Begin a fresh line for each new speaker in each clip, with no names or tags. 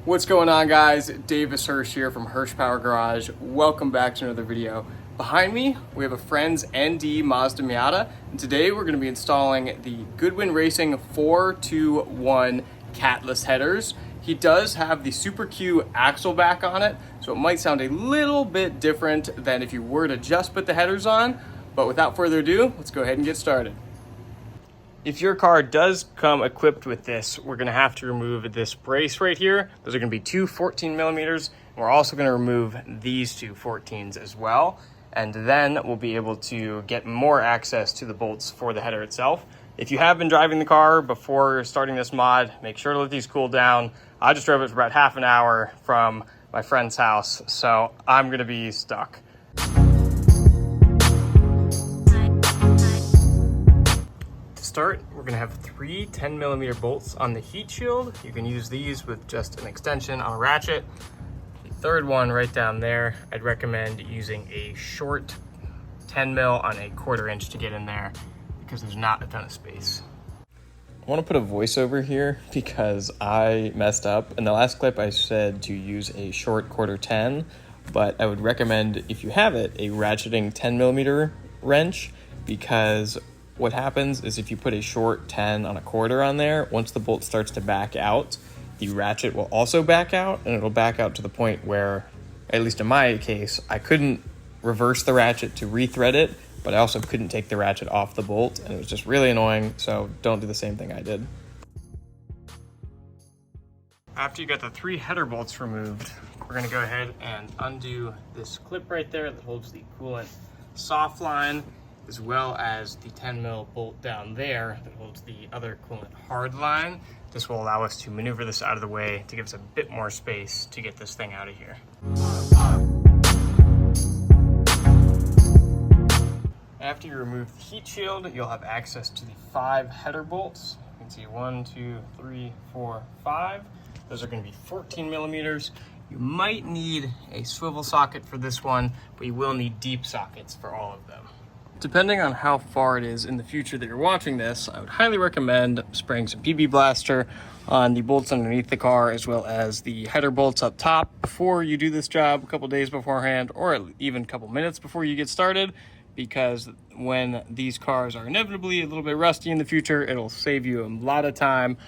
What's going on, guys? Davis Hirsch here from Hirsch Power Garage. Welcome back to another video. Behind me, we have a friend's ND Mazda Miata, and today we're going to be installing the Goodwin Racing 421 catless headers. He does have the Super Q axle back on it, so it might sound a little bit different than if you were to just put the headers on, but without further ado, let's go ahead and get started. If your car does come equipped with this, we're going to have to remove this brace right here. Those are going to be two 14 millimeters. We're also going to remove these two 14s as well. And then we'll be able to get more access to the bolts for the header itself. If you have been driving the car before starting this mod, make sure to let these cool down. I just drove it for about half an hour from my friend's house, so I'm going to be stuck. Start, we're going to have three 10 millimeter bolts on the heat shield. You can use these with just an extension on a ratchet. The third one right down there, I'd recommend using a short 10 mil on a 1/4 inch to get in there because there's not a ton of space. I want to put a voiceover here because I messed up. In the last clip I said to use a short 1/4 10, but I would recommend, if you have it, a ratcheting 10 millimeter wrench, because what happens is if you put a short 10 on a 1/4 on there, once the bolt starts to back out, the ratchet will also back out, and it'll back out to the point where, at least in my case, I couldn't reverse the ratchet to rethread it, but I also couldn't take the ratchet off the bolt, and it was just really annoying, so don't do the same thing I did. After you got the three header bolts removed, we're gonna go ahead and undo this clip right there that holds the coolant soft line, as well as the 10 mil bolt down there that holds the other coolant hard line. This will allow us to maneuver this out of the way to give us a bit more space to get this thing out of here. After you remove the heat shield, you'll have access to the 5 header bolts. You can see 1, 2, 3, 4, 5. Those are going to be 14 millimeters. You might need a swivel socket for this one, but you will need deep sockets for all of them. Depending on how far it is in the future that you're watching this, I would highly recommend spraying some PB Blaster on the bolts underneath the car, as well as the header bolts up top before you do this job, a couple days beforehand, or even a couple minutes before you get started, because when these cars are inevitably a little bit rusty in the future, it'll save you a lot of time.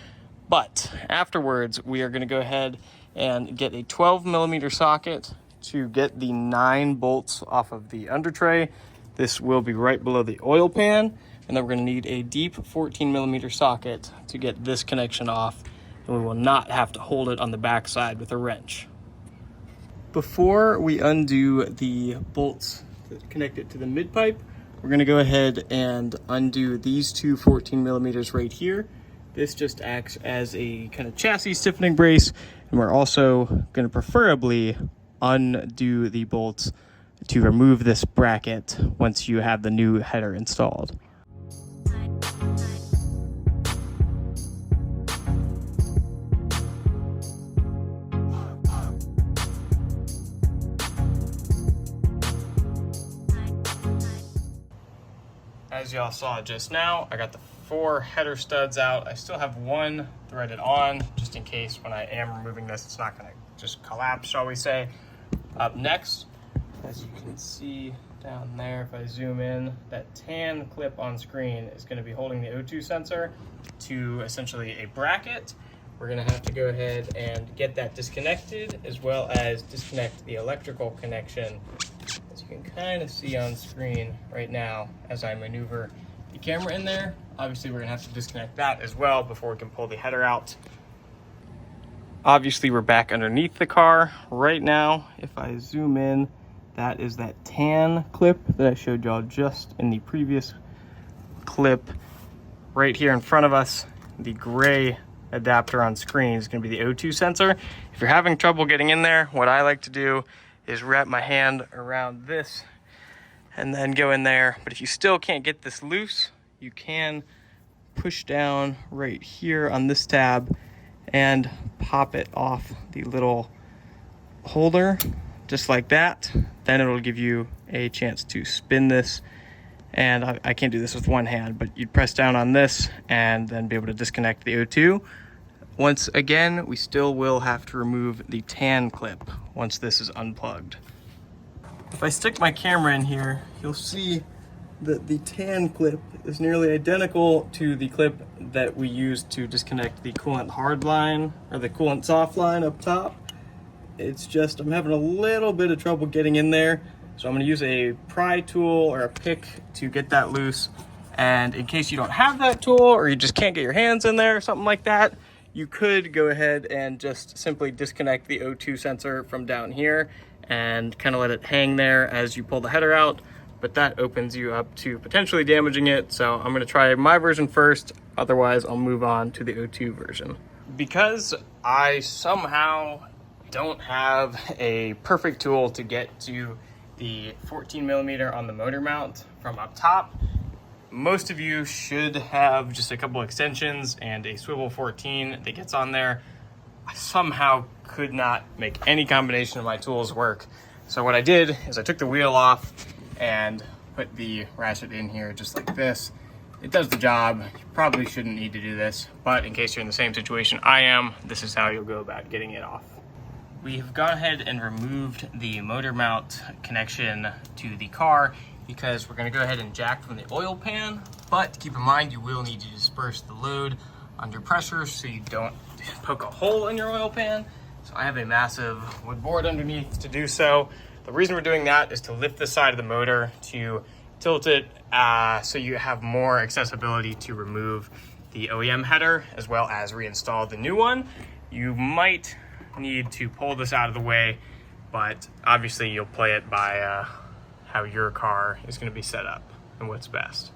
But afterwards, we are going to go ahead and get a 12 millimeter socket to get the 9 bolts off of the under tray. This will be right below the oil pan, and then we're going to need a deep 14 millimeter socket to get this connection off, and we will not have to hold it on the back side with a wrench. Before we undo the bolts that connect it to the mid pipe, we're going to go ahead and undo these two 14 millimeters right here. This just acts as a kind of chassis stiffening brace, and we're also going to preferably undo the bolts to remove this bracket once you have the new header installed. As y'all saw just now, I got the 4 header studs out. I still have one threaded on, just in case when I am removing this, it's not gonna just collapse, shall we say. Up next, as you can see down there, if I zoom in, that tan clip on screen is going to be holding the O2 sensor to essentially a bracket. We're going to have to go ahead and get that disconnected, as well as disconnect the electrical connection, as you can kind of see on screen right now as I maneuver the camera in there. Obviously, we're going to have to disconnect that as well before we can pull the header out. Obviously, we're back underneath the car right now. If I zoom in, that is that tan clip that I showed y'all just in the previous clip. Right here in front of us, the gray adapter on screen is going to be the O2 sensor. If you're having trouble getting in there, what I like to do is wrap my hand around this and then go in there. But if you still can't get this loose, you can push down right here on this tab and pop it off the little holder, just like that. Then it'll give you a chance to spin this, and I can't do this with one hand, but you'd press down on this and then be able to disconnect the O2. Once again, we still will have to remove the tan clip once this is unplugged. If I stick my camera in here, you'll see that the tan clip is nearly identical to the clip that we used to disconnect the coolant hard line or the coolant soft line up top. It's just I'm having a little bit of trouble getting in there, so I'm going to use a pry tool or a pick to get that loose. And in case you don't have that tool or you just can't get your hands in there or something like that, you could go ahead and just simply disconnect the O2 sensor from down here and kind of let it hang there as you pull the header out. But that opens you up to potentially damaging it. So I'm gonna try my version first. Otherwise, I'll move on to the O2 version. Because I somehow don't have a perfect tool to get to the 14 millimeter on the motor mount from up top, most of you should have just a couple extensions and a swivel 14 that gets on there. I somehow could not make any combination of my tools work. So what I did is I took the wheel off and put the ratchet in here just like this. It does the job. You probably shouldn't need to do this, but in case you're in the same situation I am, this is how you'll go about getting it off. We have gone ahead and removed the motor mount connection to the car because we're going to go ahead and jack from the oil pan, but keep in mind you will need to disperse the load under pressure so you don't poke a hole in your oil pan. So I have a massive wood board underneath to do so. The reason we're doing that is to lift the side of the motor to tilt it so you have more accessibility to remove the OEM header as well as reinstall the new one. You might need to pull this out of the way, but obviously you'll play it by how your car is going to be set up and what's best.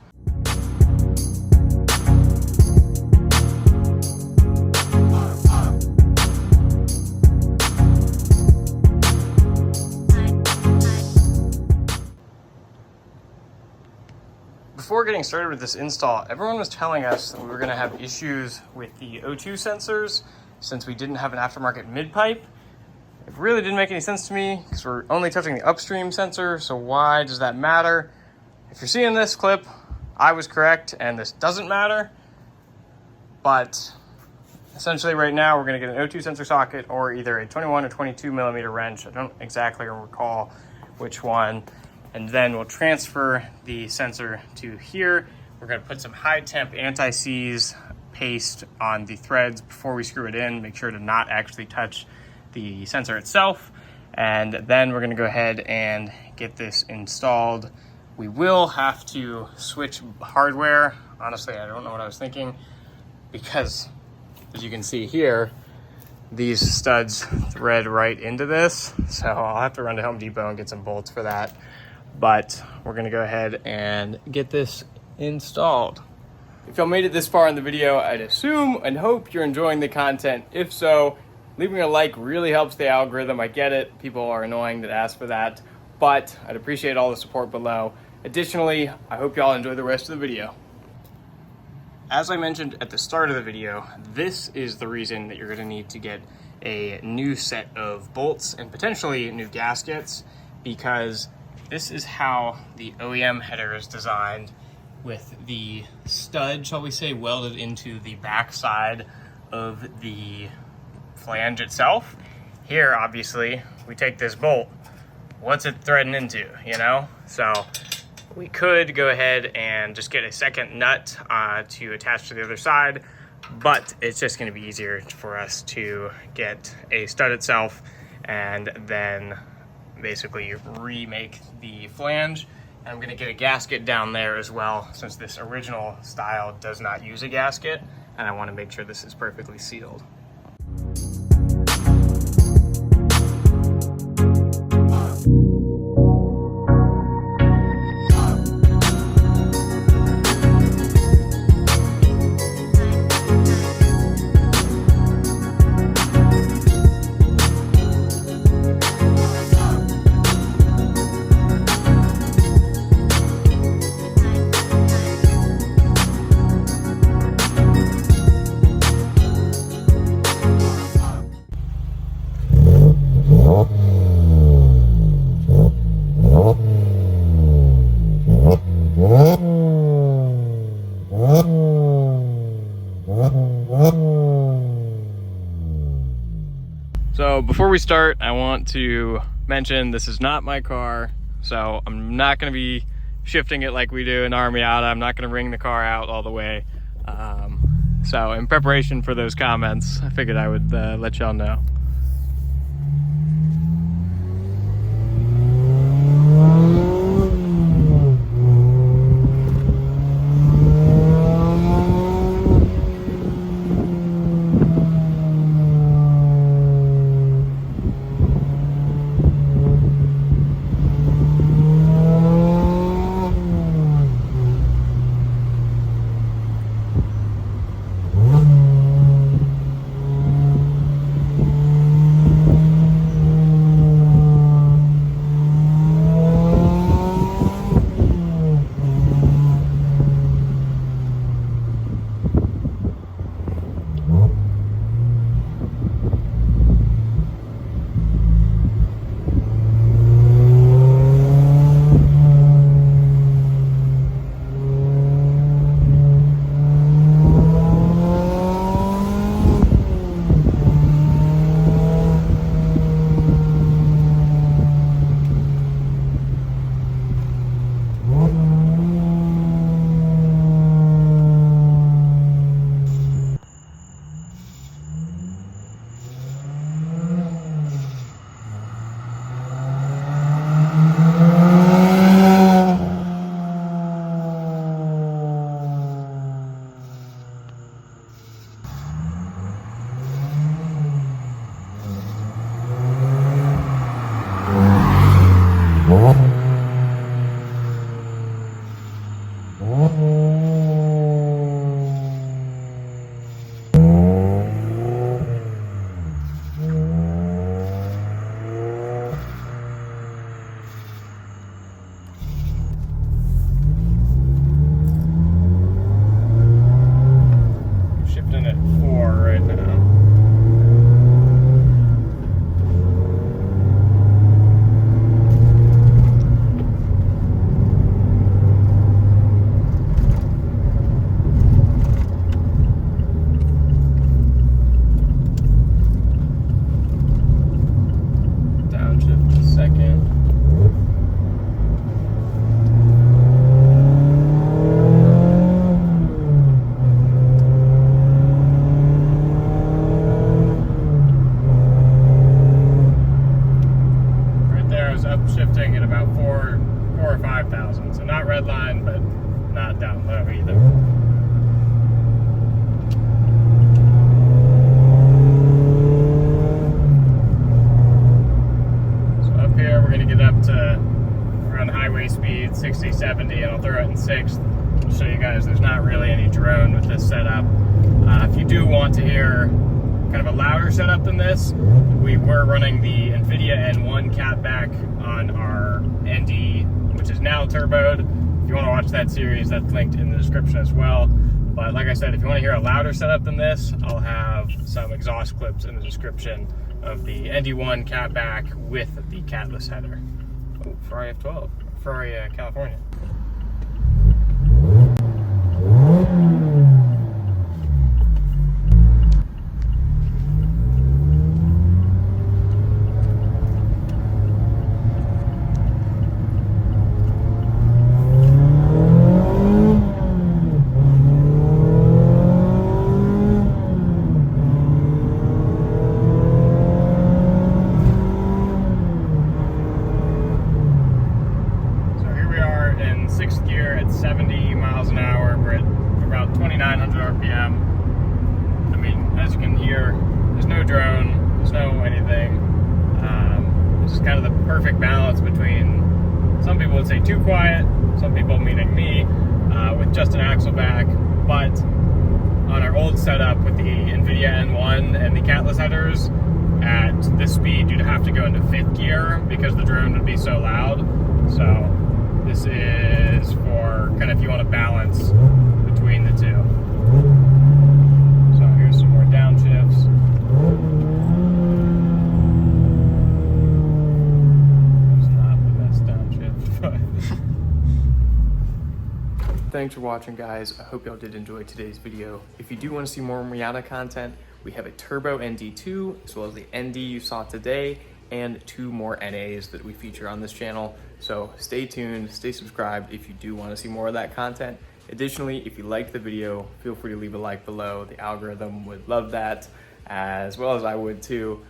Before getting started with this install, everyone was telling us that we were going to have issues with the O2 sensors since we didn't have an aftermarket mid-pipe. It really didn't make any sense to me because we're only touching the upstream sensor, so why does that matter? If you're seeing this clip, I was correct and this doesn't matter, but essentially right now we're going to get an O2 sensor socket or either a 21 or 22 millimeter wrench. I don't exactly recall which one. And then we'll transfer the sensor to here. We're going to put some high temp anti-seize paste on the threads before we screw it in. Make sure to not actually touch the sensor itself. And then we're going to go ahead and get this installed. We will have to switch hardware. Honestly, I don't know what I was thinking because as you can see here, these studs thread right into this. So I'll have to run to Home Depot and get some bolts for that. But we're gonna go ahead and get this installed. If y'all made it this far in the video, I'd assume and hope you're enjoying the content. If so, leaving a like really helps the algorithm. I get it, people are annoying that ask for that, but I'd appreciate all the support below. Additionally, I hope y'all enjoy the rest of the video. As I mentioned at the start of the video, this is the reason that you're gonna need to get a new set of bolts and potentially new gaskets, because this is how the OEM header is designed, with the stud, shall we say, welded into the back side of the flange itself. Here, obviously, we take this bolt. What's it threading into, you know? So we could go ahead and just get a second nut to attach to the other side, but it's just gonna be easier for us to get a stud itself and then basically remake the flange. And I'm gonna get a gasket down there as well, since this original style does not use a gasket, and I wanna make sure this is perfectly sealed. So before we start, I want to mention this is not my car, so I'm not going to be shifting it like we do in our Miata. I'm not going to wring the car out all the way. So in preparation for those comments, I figured I would let y'all know. Shifting at about 4,000 or 5,000, so not red line, but not down low either. So up here we're going to get up to around highway speed 60, 70, and I'll throw it in 6th to show you guys there's not really any drone with this setup. If you do want to hear kind of a louder setup than this, we were running the Invidia N1 Catback on our ND, which is now turboed. If you want to watch that series, that's linked in the description as well. But like I said, if you want to hear a louder setup than this, I'll have some exhaust clips in the description of the ND1 Catback with the catless header. Oh, Ferrari F12, Ferrari California. At 70 miles an hour, we're at about 2,900 RPM. I mean, as you can hear, there's no drone, there's no anything. This is kind of the perfect balance between, some people would say too quiet, some people, meaning me, with just an axle back. But on our old setup with the Invidia N1 and the catless headers, at this speed you'd have to go into 5th gear because the drone would be so loud. So this is for kind of if you want to balance between the two. So here's some more downshifts. It's not the best downshift, but thanks for watching, guys. I hope y'all did enjoy today's video. If you do want to see more Miata content,
We have a Turbo ND2, as well as the ND you saw today, and 2 more NAs that we feature on this channel. So stay tuned, stay subscribed if you do want to see more of that content. Additionally, if you liked the video, feel free to leave a like below. The algorithm would love that, as well as I would too.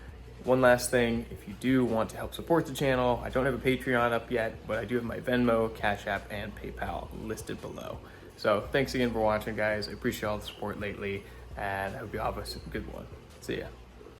One last thing, if you do want to help support the channel, I don't have a Patreon up yet, but I do have my Venmo, Cash App, and PayPal listed below. So thanks again for watching, guys. I appreciate all the support lately, and I hope you all have a good one. See ya.